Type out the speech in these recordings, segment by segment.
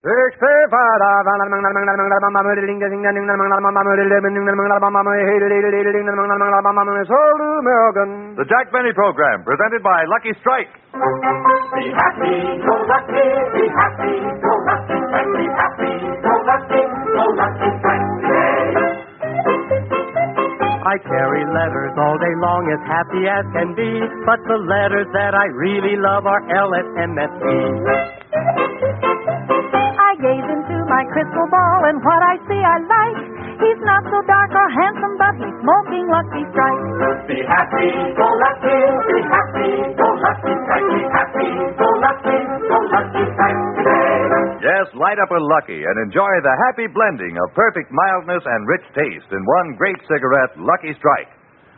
The Jack Benny Program, presented by Lucky Strike. Be happy, go lucky, be happy, go lucky, and be happy, go lucky strike today. I carry letters all day long, as happy as can be, but the letters that I really love are L, S, M, F, E. I gaze into my crystal ball, and what I see I like. He's not so dark or handsome, but he's smoking Lucky Strike. Be happy, go lucky, be happy, go lucky strike, be happy, go lucky strike today. Yes, light up a Lucky and enjoy the happy blending of perfect mildness and rich taste in one great cigarette, Lucky Strike.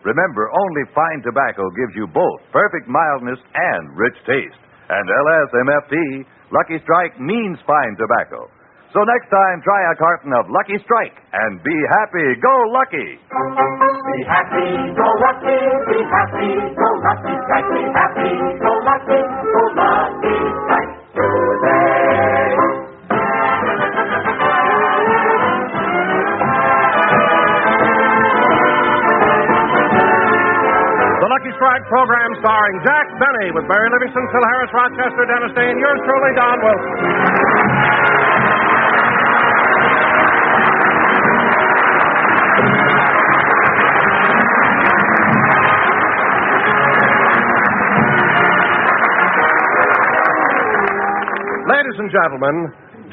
Remember, only fine tobacco gives you both perfect mildness and rich taste. And LSMFT, Lucky Strike means fine tobacco. So next time, try a carton of Lucky Strike and be happy. Go Lucky! Be happy, go lucky, be happy, go lucky strike, be happy, go lucky strike today. The Lucky Strike program starring Jack Benny with Barry Livingston, Phil Harris, Rochester, Dennis Day, and yours truly, Don Wilson. Ladies and gentlemen,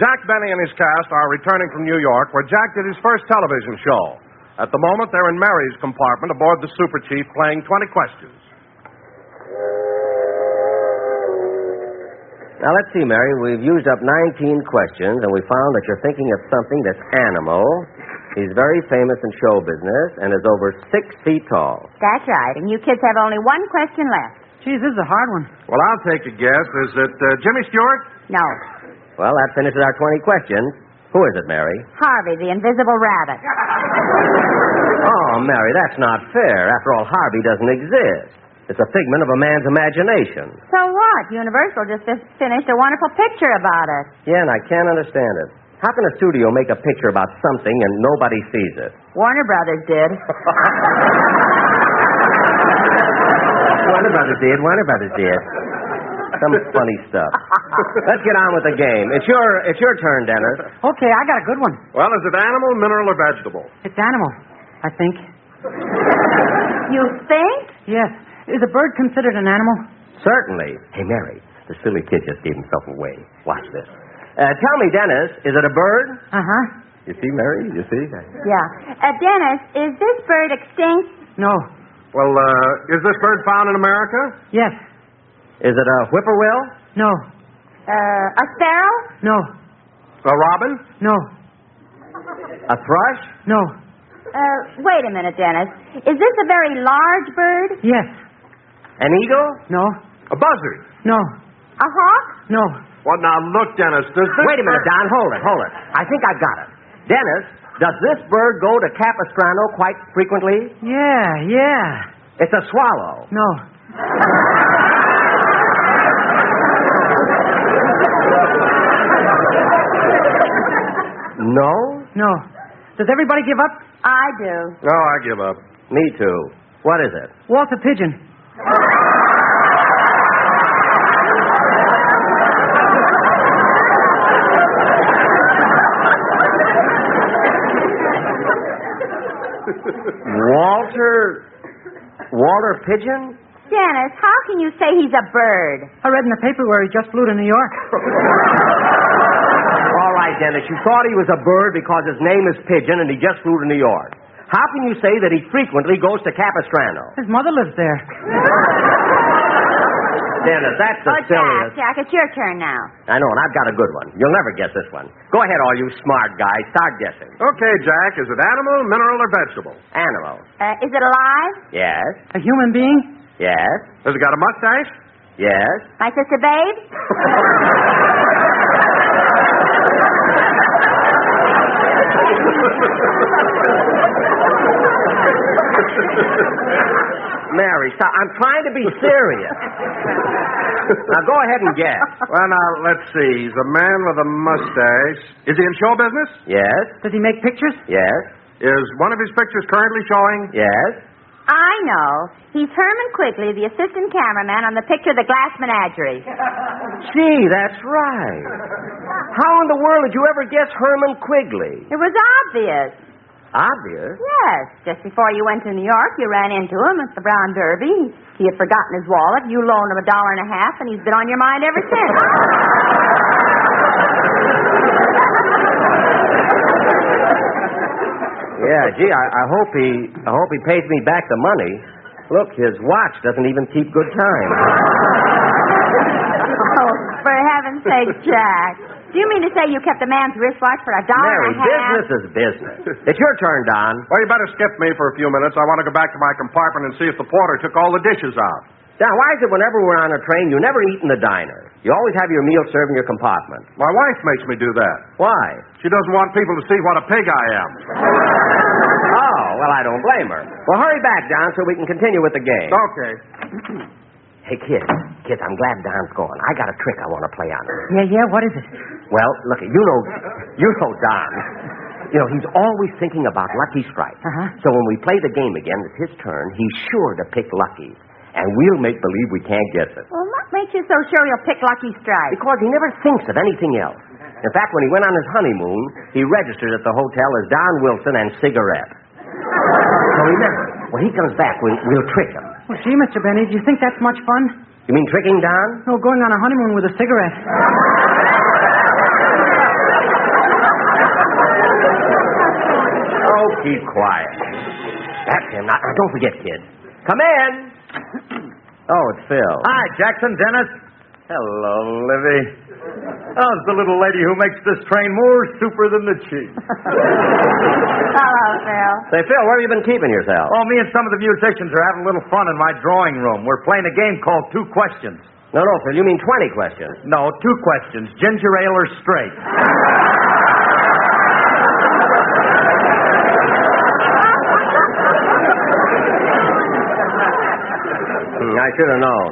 Jack Benny and his cast are returning from New York, where Jack did his first television show. At the moment, they're in Mary's compartment aboard the Super Chief playing 20 questions. Now, let's see, Mary. We've used up 19 questions, and we found that you're thinking of something that's animal. He's very famous in show business and is over 6 feet tall. That's right, and you kids have only one question left. Geez, this is a hard one. Well, I'll take a guess. Is it Jimmy Stewart? No. Well, that finishes our 20 questions. Who is it, Mary? Harvey, the invisible rabbit. Oh, Mary, that's not fair. After all, Harvey doesn't exist. It's a figment of a man's imagination. So what? Universal just finished a wonderful picture about it. Yeah, and I can't understand it. How can a studio make a picture about something and nobody sees it? Warner Brothers did. Warner Brothers did. Some funny stuff. Let's get on with the game. It's your turn, Dennis. Okay, I got a good one. Well, is it animal, mineral, or vegetable? It's animal, I think. You think? Yes. Is a bird considered an animal? Certainly. Hey, Mary, the silly kid just gave himself away. Watch this. Tell me, Dennis, is it a bird? Uh-huh. You see, Mary? You see? Yeah. Dennis, is this bird extinct? No. Well, is this bird found in America? Yes. Is it a whippoorwill? No. A sparrow? No. A robin? No. A thrush? No. Wait a minute, Dennis. Is this a very large bird? Yes. An eagle? No. A buzzard? No. A hawk? No. Well, now, look, Dennis, does this... Wait a minute, Don. Hold it. I think I got it. Dennis, does this bird go to Capistrano quite frequently? Yeah. It's a swallow. No. No? No. Does everybody give up? I do. No, I give up. Me too. What is it? Walter Pigeon. Walter Pigeon? Dennis, how can you say he's a bird? I read in the paper where he just flew to New York. All right, Dennis, you thought he was a bird because his name is Pigeon and he just flew to New York. How can you say that he frequently goes to Capistrano? His mother lives there. Dennis, that's the silliest. Jack, it's your turn now. I know, and I've got a good one. You'll never guess this one. Go ahead, all you smart guys. Start guessing. Okay, Jack, is it animal, mineral, or vegetable? Animal. Is it alive? Yes. A human being? Yes. Has it got a mustache? Yes. My sister Babe? Mary, stop. I'm trying to be serious. Now, go ahead and guess. Well, now, let's see. He's a man with a mustache. Is he in show business? Yes, Does he make pictures? yes, Is one of his pictures currently showing? yes. I know. He's Herman Quigley, the assistant cameraman on the picture The Glass Menagerie. Gee, that's right. How in the world did you ever guess Herman Quigley? It was obvious. Obvious. Yes. Just before you went to New York, you ran into him at the Brown Derby. He had forgotten his wallet. You loaned him $1.50, and he's been on your mind ever since. Yeah, gee, I hope he pays me back the money. Look, his watch doesn't even keep good time. Oh, for heaven's sake, Jack. Do you mean to say you kept a man's wristwatch for $1.50? Mary, business is business. It's your turn, Don. Well, you better skip me for a few minutes. I want to go back to my compartment and see if the porter took all the dishes out. Don, why is it whenever we're on a train, you never eat in the diner? You always have your meal served in your compartment. My wife makes me do that. Why? She doesn't want people to see what a pig I am. Oh, well, I don't blame her. Well, hurry back, Don, so we can continue with the game. Okay. Hey, kids, I'm glad Don's gone. I got a trick I want to play on him. Yeah, what is it? Well, look, you know Don. You know, he's always thinking about Lucky Strike. Uh-huh. So when we play the game again, it's his turn, he's sure to pick Lucky. And we'll make believe we can't guess it. Well, what makes you so sure he'll pick Lucky Strike? Because he never thinks of anything else. In fact, when he went on his honeymoon, he registered at the hotel as Don Wilson and Cigarette. So remember, when he comes back, we'll trick him. Well, gee, Mr. Benny, do you think that's much fun? You mean tricking Don? No, going on a honeymoon with a cigarette. Oh, keep quiet. That's him. Now, don't forget, kid. Come in. Oh, it's Phil. Hi, Jackson, Dennis. Hello, Livy. How's the little lady who makes this train more super than the chief? Hello, Phil. Say, Phil, where have you been keeping yourself? Oh, me and some of the musicians are having a little fun in my drawing room. We're playing a game called Two Questions. No, Phil, you mean 20 questions. No, two questions. Ginger ale or straight? I should have known.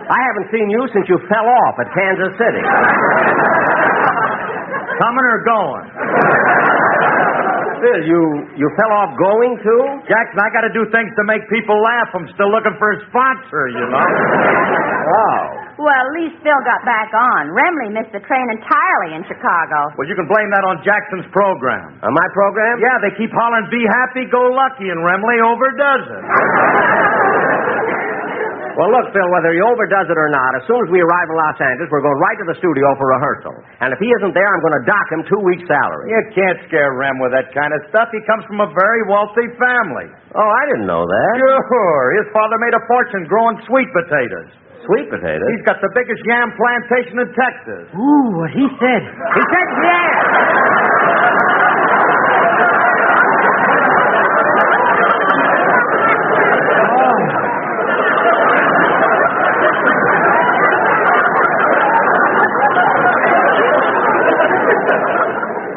I haven't seen you since you fell off at Kansas City. Coming or going? Phil, you fell off going, too? Jackson, I got to do things to make people laugh. I'm still looking for a sponsor, you know. Wow. Well, at least Phil got back on. Remley missed the train entirely in Chicago. Well, you can blame that on Jackson's program. On my program? Yeah, they keep hollering, be happy, go lucky, and Remley overdoes it. Well, look, Phil, whether he overdoes it or not, as soon as we arrive in Los Angeles, we're going right to the studio for rehearsal. And if he isn't there, I'm going to dock him 2 weeks' salary. You can't scare Rem with that kind of stuff. He comes from a very wealthy family. Oh, I didn't know that. Sure. His father made a fortune growing sweet potatoes. Sweet potatoes? He's got the biggest yam plantation in Texas. Ooh, what he said. He said yes!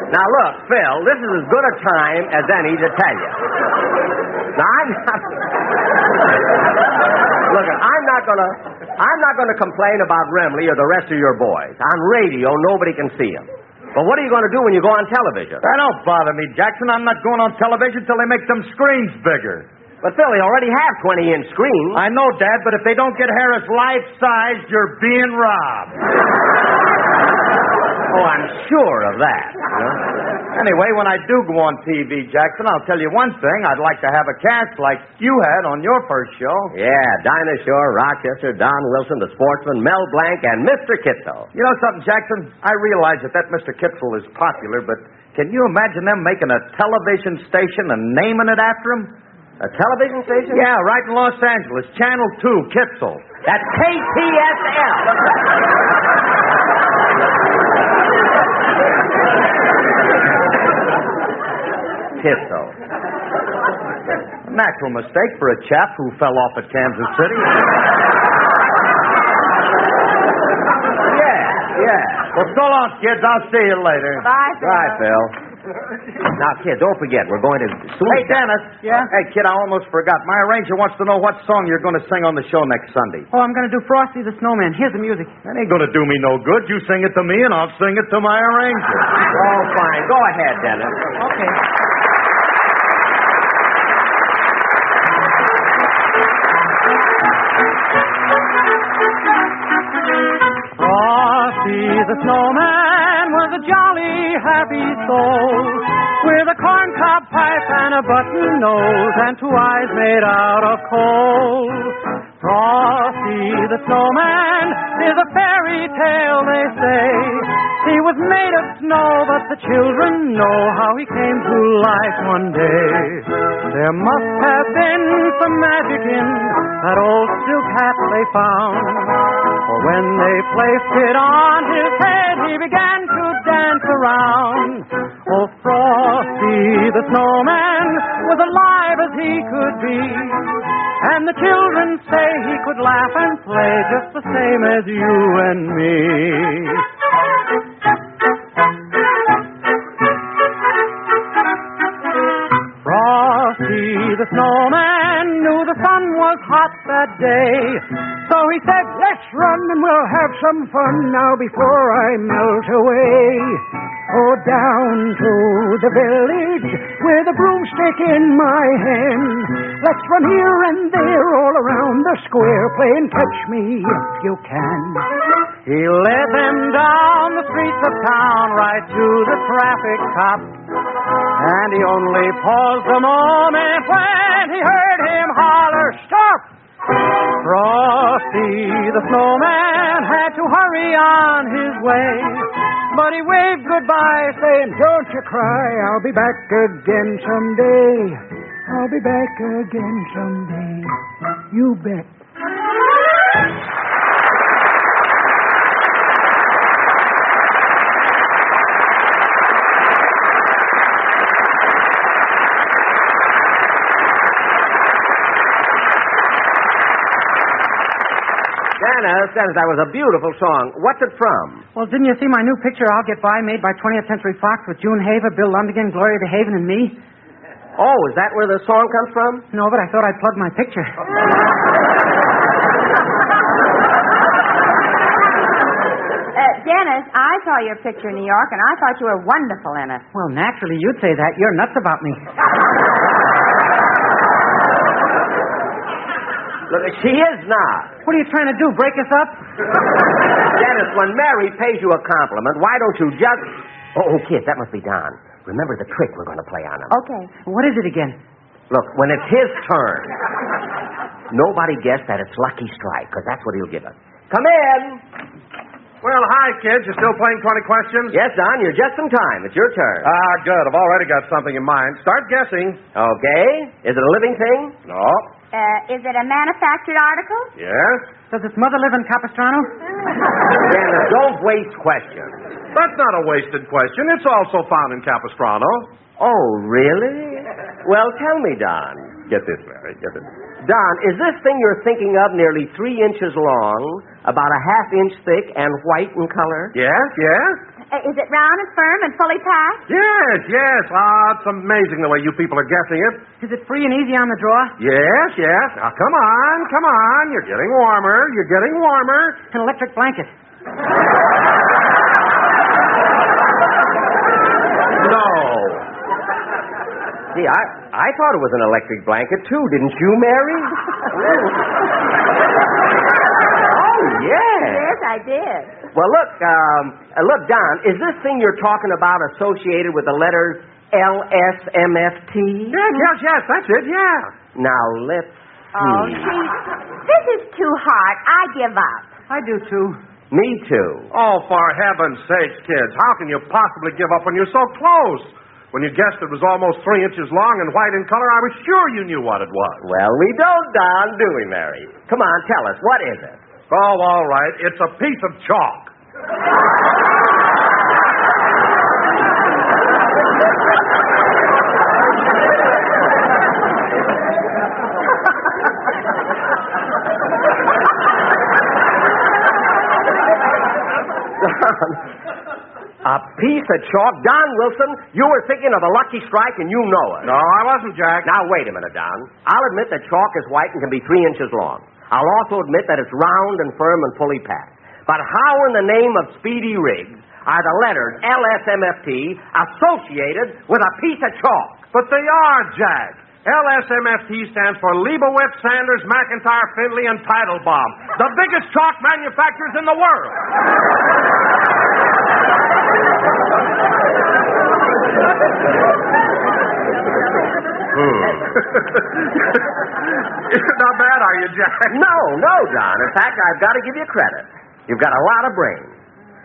Now, look, Phil, this is as good a time as any to tell you. Now, I'm not gonna complain about Remley or the rest of your boys. On radio, nobody can see them. But what are you going to do when you go on television? That don't bother me, Jackson. I'm not going on television till they make them screens bigger. But, Phil, they already have 20-inch screens. I know, Dad, but if they don't get Harris life-size, you're being robbed. Oh, I'm sure of that. Anyway, when I do go on TV, Jackson, I'll tell you one thing. I'd like to have a cast like you had on your first show. Yeah, Dinah Shore, Rochester, Don Wilson, the Sportsman, Mel Blanc, and Mr. Kitzel. You know something, Jackson? I realize that Mr. Kitzel is popular, but can you imagine them making a television station and naming it after him? A television station? Yeah, right in Los Angeles. Channel 2, Kitzel. That's KTSL. Kitzel. A natural mistake for a chap who fell off at Kansas City. Yeah. Well, so long, kids. I'll see you later. Bye, Phil. Bye, Phil. Now, kid, don't forget, we're going to soon. Hey, Dennis. Yeah? Hey, kid, I almost forgot. My arranger wants to know what song you're going to sing on the show next Sunday. Oh, I'm going to do Frosty the Snowman. Here's the music. That ain't going to do me no good. You sing it to me, and I'll sing it to my arranger. Oh, fine. Go ahead, Dennis. Okay. Frosty the Snowman was a jolly, happy soul with a corncob pipe and a button nose and two eyes made out of coal. Frosty the Snowman is a fairy tale, they say. He was made of snow, but the children know how he came to life one day. There must have been some magic in that old silk hat they found. For when they placed it on his head, he began to dance around. Oh, Frosty the Snowman was alive as he could be. And the children say he could laugh and play just the same as you and me. Frosty the Snowman knew the sun was hot that day. So he said, let's run and we'll have some fun now before I melt away. Oh, down to the village with a broomstick in my hand. Let's run here and there all around the square playing catch me if you can. He led them down the streets of town right to the traffic cop. And he only paused a moment when he heard him holler, stop! Frosty the Snowman had to hurry on his way. But he waved goodbye, saying, don't you cry, I'll be back again someday. I'll be back again someday. You bet. Dennis, that was a beautiful song. What's it from? Well, didn't you see my new picture, I'll Get By, made by 20th Century Fox with June Haver, Bill Lundigan, Gloria DeHaven, and me? Oh, is that where the song comes from? No, but I thought I'd plug my picture. Dennis, I saw your picture in New York, and I thought you were wonderful in it. Well, naturally, you'd say that. You're nuts about me. Look, she is not. What are you trying to do, break us up? Dennis, when Mary pays you a compliment, why don't you just... Oh, kid, that must be Don. Remember the trick we're going to play on him. Okay. What is it again? Look, when it's his turn, nobody guess that it's Lucky Strike, because that's what he'll give us. Come in. Well, hi, kids. You still playing 20 questions? Yes, Don, you're just in time. It's your turn. Ah, good. I've already got something in mind. Start guessing. Okay. Is it a living thing? No. Is it a manufactured article? Yes? Does its mother live in Capistrano? Dennis, don't waste questions. That's not a wasted question. It's also found in Capistrano. Oh, really? Well, tell me, Don. Get this, Mary. Get this. Don, is this thing you're thinking of nearly 3 inches long, about a ½ inch thick, and white in color? Yes, yes? Is it round and firm and fully packed? Yes, yes. Ah, it's amazing the way you people are guessing it. Is it free and easy on the draw? Yes, yes. Now, come on, come on. You're getting warmer. You're getting warmer. An electric blanket. No. See, I thought it was an electric blanket, too. Didn't you, Mary? Oh, yes. Yes, I did. Well, look, Don, is this thing you're talking about associated with the letters LSMFT? Yes, yes, yes. That's it, yeah. Now, let's see. Oh, see, this is too hard. I give up. I do, too. Me, too. Oh, for heaven's sakes, kids. How can you possibly give up when you're so close? When you guessed it was almost 3 inches long and white in color, I was sure you knew what it was. Well, we don't, Don, do we, Mary? Come on, tell us. What is it? Oh, all right. It's a piece of chalk. A piece of chalk? Don Wilson, you were thinking of the Lucky Strike, and you know it. No, I wasn't, Jack. Now, wait a minute, Don. I'll admit that chalk is white and can be 3 inches long. I'll also admit that it's round and firm and fully packed. But how in the name of Speedy Riggs are the letters LSMFT associated with a piece of chalk? But they are, Jack. LSMFT stands for Leibowitz, Sanders, McIntyre, Finley, and Teitelbaum, the biggest chalk manufacturers in the world. Not bad, are you, Jack? No, Don. In fact, I've got to give you credit. You've got a lot of brains.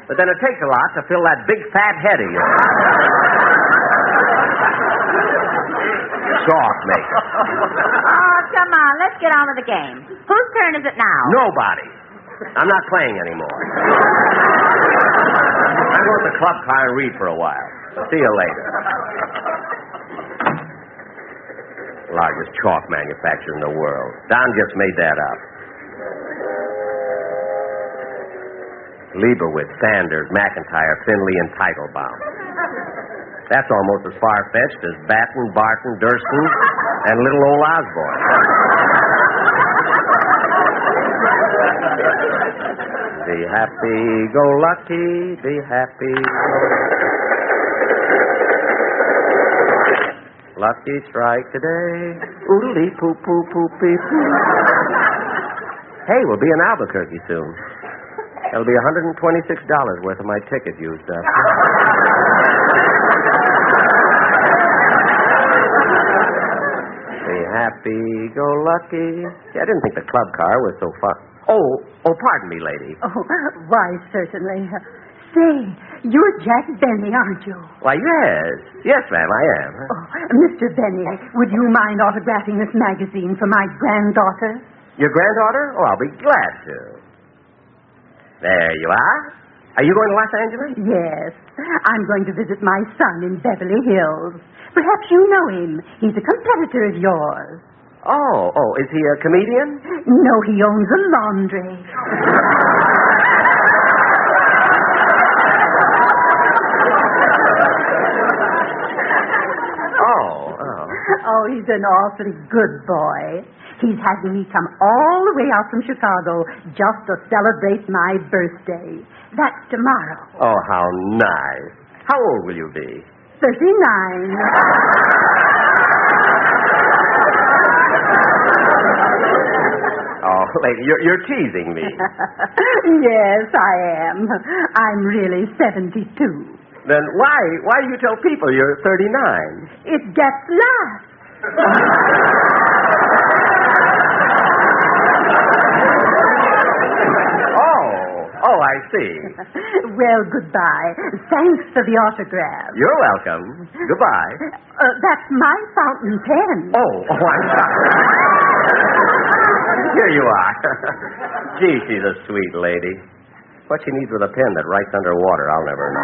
But then it takes a lot to fill that big fat head of yours. Chalk maker. Oh, come on. Let's get on with the game. Whose turn is it now? Nobody. I'm not playing anymore. I'm going to the club car and read for a while. See you later. Largest chalk manufacturer in the world. Don just made that up. Leibowitz, Sanders, McIntyre, Finley, and Teitelbaum. That's almost as far-fetched as Batten, Barton, Durston, and little old Osborne. Be happy-go-lucky, be happy. Lucky strike today. Oodly-poo-poo-poo-pee-poo. Hey, we'll be in Albuquerque soon. That'll be $126 worth of my ticket used up. Be happy-go-lucky. See, I didn't think the club car was so fun. Oh, pardon me, lady. Oh, why, certainly. Say, you're Jack Benny, aren't you? Why, yes. Yes, ma'am, I am. Oh, Mr. Benny, would you mind autographing this magazine for my granddaughter? Your granddaughter? Oh, I'll be glad to. There you are. Are you going to Los Angeles? Yes. I'm going to visit my son in Beverly Hills. Perhaps you know him. He's a competitor of yours. Oh, is he a comedian? No, he owns a laundry. Oh, he's an awfully good boy. He's having me come all the way out from Chicago just to celebrate my birthday. That's tomorrow. Oh, how nice. How old will you be? 39. Oh, lady, you're teasing me. Yes, I am. I'm really 72. Then why do you tell people you're 39? It gets laughs. Oh, I see. Well, goodbye. Thanks for the autograph. You're welcome. Goodbye. That's my fountain pen. Oh, I'm sorry. Here you are. Gee, she's a sweet lady. What she needs with a pen that writes underwater, I'll never know.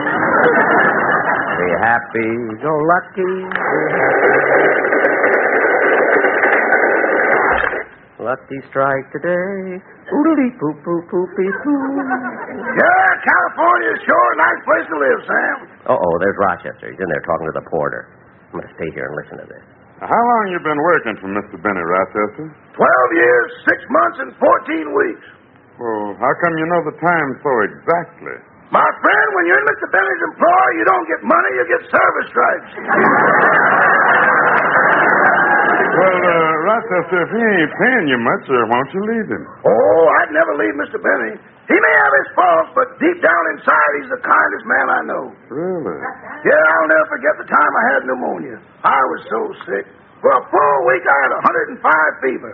Be happy, go lucky. Lucky strike today. Oodly-poo-poo-poo-pee-poo. Yeah, California's sure a nice place to live, Sam. Uh-oh, there's Rochester. He's in there talking to the porter. I'm going to stay here and listen to this. How long you been working for Mr. Benny, Rochester? 12 years, 6 months, and 14 weeks. Well, how come you know the time so exactly? My friend, when you're in Mr. Benny's employ, you don't get money, you get service stripes. Well, Rochester, if he ain't paying you much, won't you leave him? Oh, I'd never leave Mr. Benny. He may have his faults, but deep down inside, he's the kindest man I know. Really? Yeah, I'll never forget the time I had pneumonia. I was so sick. For a full week, I had 105 fever.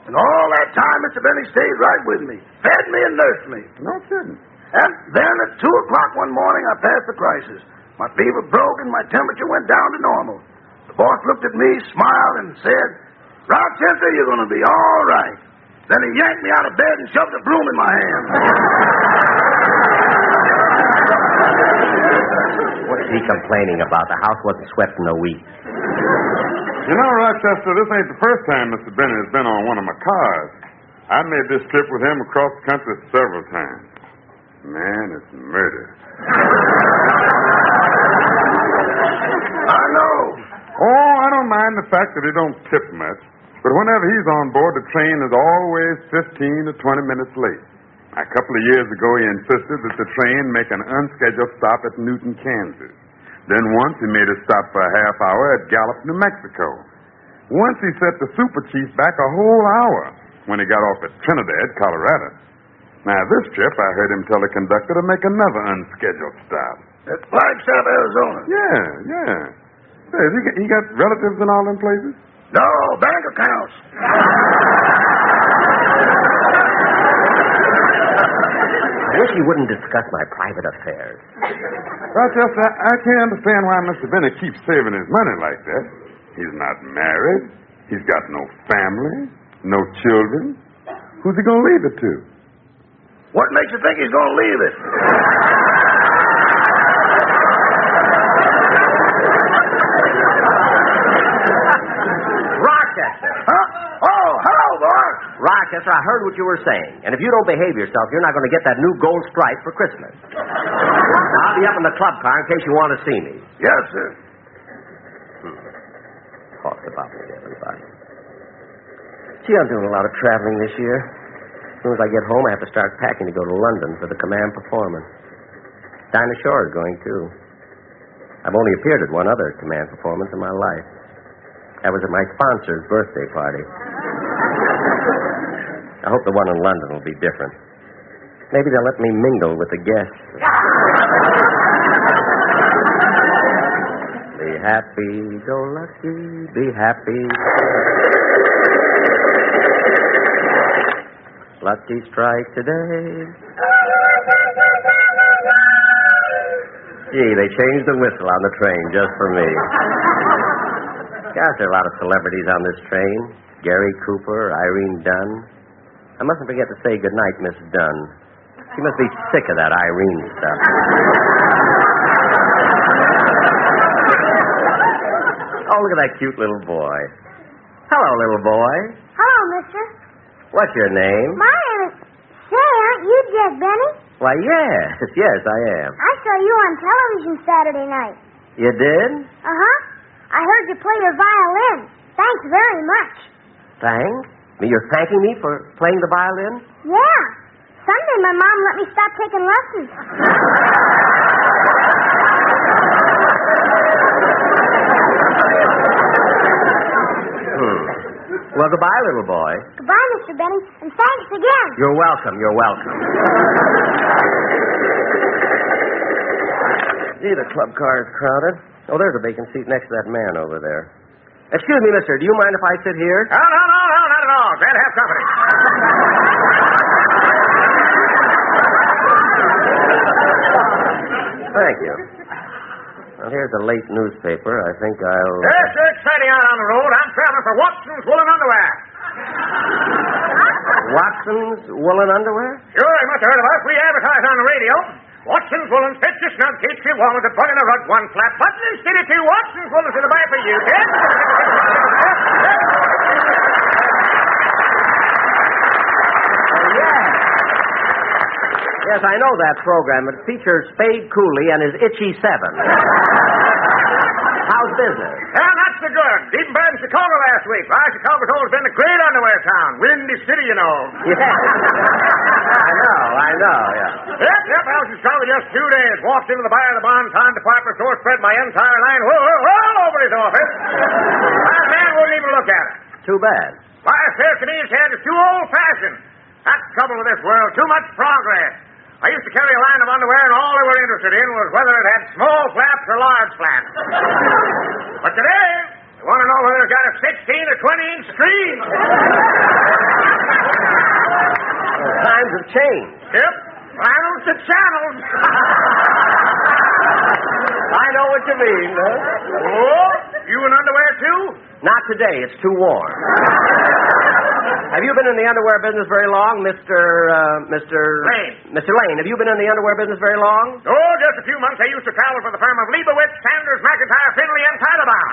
And all that time, Mr. Benny stayed right with me, fed me and nursed me. No kidding. And then at 2 o'clock one morning, I passed the crisis. My fever broke and my temperature went down to normal. The boss looked at me, smiled, and said, "Rochester, you're going to be all right." Then he yanked me out of bed and shoved a broom in my hand. What's he complaining about? The house wasn't swept in a week. You know, Rochester, this ain't the first time Mr. Benny has been on one of my cars. I made this trip with him across the country several times. Man, it's murder. mind the fact that he don't tip much, but whenever he's on board, the train is always 15 to 20 minutes late. A couple of years ago, he insisted that the train make an unscheduled stop at Newton, Kansas. Then once he made a stop for a half hour at Gallup, New Mexico. Once he set the super chief back a whole hour when he got off at Trinidad, Colorado. Now, this trip, I heard him tell the conductor to make another unscheduled stop. At Flagstaff, Arizona. Yeah. Say, he got relatives in all them places? No, bank accounts. I wish you wouldn't discuss my private affairs. Rochester, I can't understand why Mr. Benny keeps saving his money like that. He's not married. He's got no family, no children. Who's he going to leave it to? What makes you think he's going to leave it? Rochester. Huh? Oh, hello, boss. Rochester, I heard what you were saying. And if you don't behave yourself, you're not going to get that new gold stripe for Christmas. I'll be up in the club car in case you want to see me. Yes, sir. Talked about me to everybody. Gee, I'm doing a lot of traveling this year. As soon as I get home, I have to start packing to go to London for the command performance. Dinah Shore is going, too. I've only appeared at one other command performance in my life. That was at my sponsor's birthday party. I hope the one in London will be different. Maybe they'll let me mingle with the guests. Be happy, go lucky, be happy. Lucky strike today. Gee, they changed the whistle on the train just for me. Gosh, there are a lot of celebrities on this train. Gary Cooper, Irene Dunn. I mustn't forget to say goodnight, Miss Dunn. She must be sick of that Irene stuff. Oh, look at that cute little boy. Hello, little boy. Hello, mister. What's your name? My name is... Say, aren't you Jack Benny? Why, yes, I am. I saw you on television Saturday night. You did? Uh-huh. I heard you play your violin. Thanks very much. Thanks? You're thanking me for playing the violin? Yeah. Sunday, my mom let me stop taking lessons. Well, goodbye, little boy. Goodbye, Mr. Benny, and thanks again. You're welcome. Gee, the club car is crowded. Oh, there's a vacant seat next to that man over there. Excuse me, mister. Do you mind if I sit here? No, not at all. Glad to have company. Thank you. Well, here's a late newspaper. I think I'll... Yes, sir, exciting out on the road. I'm traveling for Watson's Woolen Underwear. Watson's Woolen Underwear? Sure, you must have heard of us. We advertise on the radio. Watson's Woolen fits your snug, keeps you warm as a bug in a rug, one flat button instead of two. Watson's Woolen to the buy for you, kid. Yes, I know that program. It features Spade Cooley and his Itchy Seven. How's business? Well, not so good. Even bad in Chicago last week. Why, Chicago's always been a great underwear town. Windy city, you know. Yeah. I know, yeah. Yep, I was in Chicago just 2 days. Walked into the buyer of the Bon-Ton department store, spread my entire line all over his office. My man wouldn't even look at it. Too bad. Why, it says to me his head is too old-fashioned. That's the trouble with this world. Too much progress. I used to carry a line of underwear, and all they were interested in was whether it had small flaps or large flaps. But today, they want to know whether it's got a 16 or 20-inch screen. Well, times have changed. Yep. Flannels to channels. I know what you mean. Oh, you in underwear, too? Not today. It's too warm. Have you been in the underwear business very long, Mr. Lane. Mr. Lane, have you been in the underwear business very long? Oh, just a few months. I used to travel for the firm of Leibowitz, Sanders, McIntyre, Finley, and Titlebaum.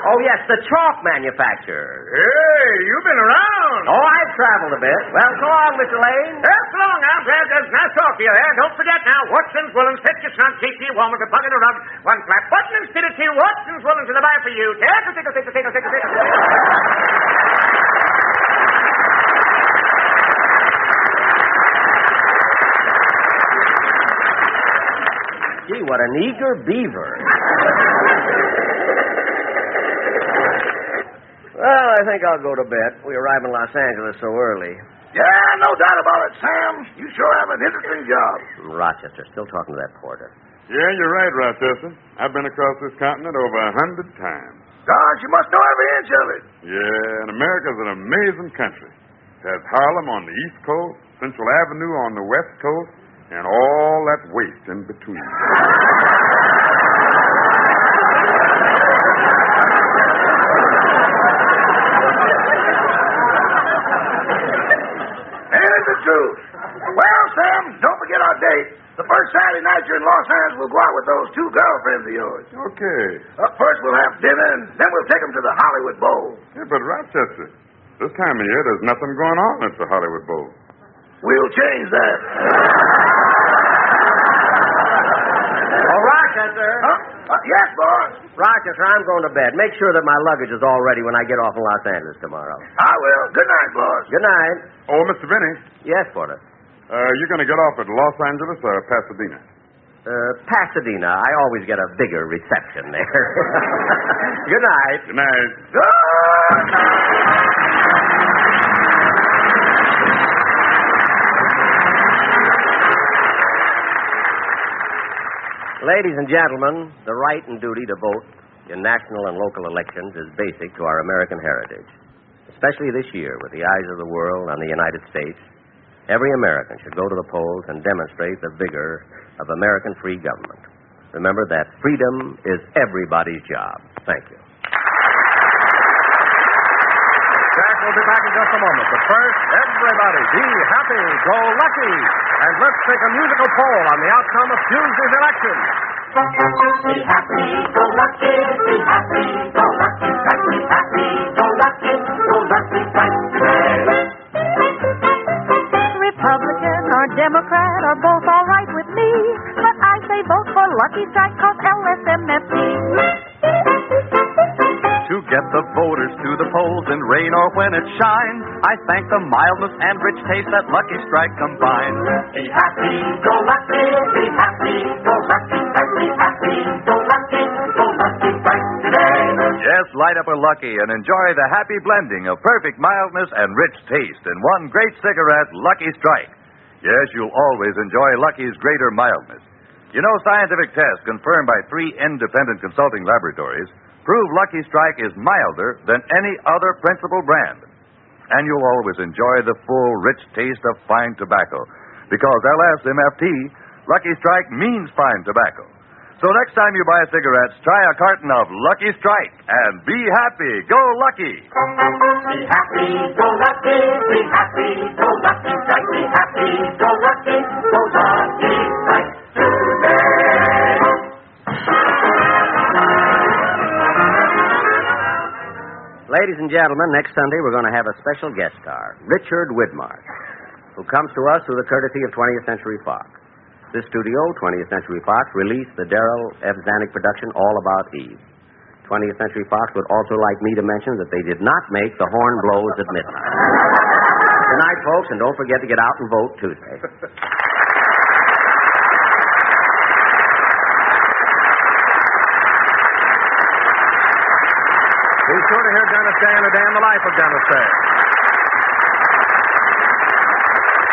Oh, yes, the chalk manufacturer. Hey, you've been around. Oh, I've traveled a bit. Well, so long, Mr. Lane. So long. I'm glad there's nice talk to you there. Don't forget now, Watson's Woolen, fit your snug, keep you formal to plug in a rug, one flat button instead of two Watsons willing to buy for you. Tickle. Gee, what an eager beaver. Well, I think I'll go to bed. We arrive in Los Angeles so early. Yeah, no doubt about it, Sam. You sure have an interesting job. Rochester, still talking to that porter. Yeah, you're right, Rochester. I've been across this continent over 100 times. Gosh, you must know every inch of it. Yeah, and America's an amazing country. It has Harlem on the East Coast, Central Avenue on the West Coast, and all that waste in between. Ain't the truth. Well, Sam, don't forget our date. The first Saturday night you're in Los Angeles, we'll go out with those two girlfriends of yours. Okay. First we'll have dinner, and then we'll take them to the Hollywood Bowl. Yeah, but Rochester, this time of year there's nothing going on at the Hollywood Bowl. We'll change that. Oh, Rochester. Huh? Yes, boss. Rochester, I'm going to bed. Make sure that my luggage is all ready when I get off in Los Angeles tomorrow. I will. Good night, boss. Good night. Oh, Mr. Vinny. Yes, porter. You're going to get off at Los Angeles or Pasadena? Pasadena. I always get a bigger reception there. Good night. Good night. Good night. Ladies and gentlemen, the right and duty to vote in national and local elections is basic to our American heritage. Especially this year, with the eyes of the world on the United States, every American should go to the polls and demonstrate the vigor of American free government. Remember that freedom is everybody's job. Thank you. Jack will be back in just a moment. But first, everybody be happy, go lucky. And let's take a musical poll on the outcome of Tuesday's election. Be happy, go lucky, be happy, go lucky, strike, be happy, go lucky strike today. Republican or Democrat are both all right with me, but I say vote for Lucky Strike cause LSMFT. To get the voters to the polls in rain or when it shines, I thank the mildness and rich taste that Lucky Strike combines. Be happy, go lucky, be happy, go lucky strike, be happy, go lucky strike today. Yes, light up a Lucky and enjoy the happy blending of perfect mildness and rich taste in one great cigarette, Lucky Strike. Yes, you'll always enjoy Lucky's greater mildness. You know, scientific tests confirmed by 3 independent consulting laboratories prove Lucky Strike is milder than any other principal brand. And you'll always enjoy the full, rich taste of fine tobacco. Because LSMFT, Lucky Strike means fine tobacco. So next time you buy cigarettes, try a carton of Lucky Strike and be happy. Go Lucky. Be happy, go lucky, be happy, go lucky strike, be happy, go lucky strike today. Ladies and gentlemen, next Sunday we're going to have a special guest star, Richard Widmark, who comes to us through the courtesy of 20th Century Fox. This studio, 20th Century Fox, released the Darrell F. Zanuck production All About Eve. 20th Century Fox would also like me to mention that they did not make The Horn Blows at Midnight. Good night, folks, and don't forget to get out and vote Tuesday. Be sure to hear Dennis Day and A Day in the Life of Dennis Day.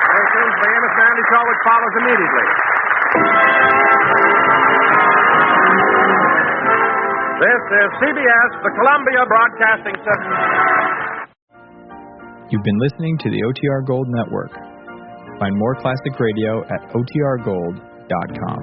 Stay tuned for the Amos Mandy Show, which follows immediately. This is CBS, the Columbia Broadcasting System. You've been listening to the OTR Gold Network. Find more classic radio at otrgold.com.